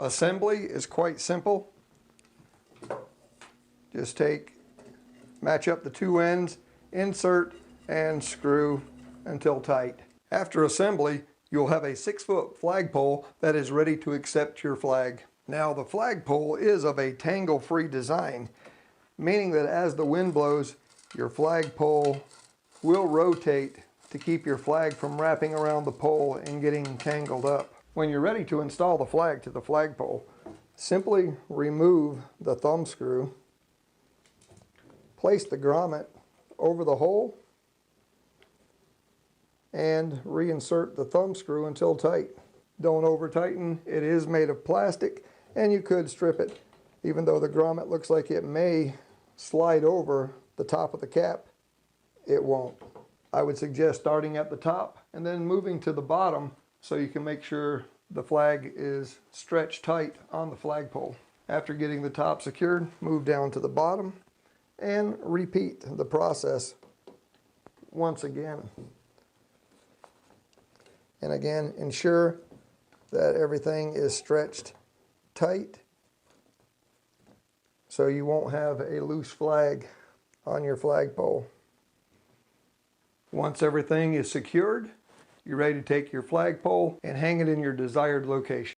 Assembly is quite simple. Just match up the two ends, insert, and screw until tight. After assembly, you'll have a 6-foot flagpole that is ready to accept your flag. Now the flagpole is of a tangle-free design, meaning that as the wind blows, your flagpole will rotate to keep your flag from wrapping around the pole and getting tangled up. When you're ready to install the flag to the flagpole, simply remove the thumb screw, place the grommet over the hole, and reinsert the thumb screw until tight. Don't over tighten. It is made of plastic and you could strip it. Even though the grommet looks like it may slide over the top of the cap, it won't. I would suggest starting at the top and then moving to the bottom so you can make sure the flag is stretched tight on the flagpole. After getting the top secured, move down to the bottom and repeat the process once again. And again, ensure that everything is stretched tight so you won't have a loose flag on your flagpole. Once everything is secured, you're ready to take your flagpole and hang it in your desired location.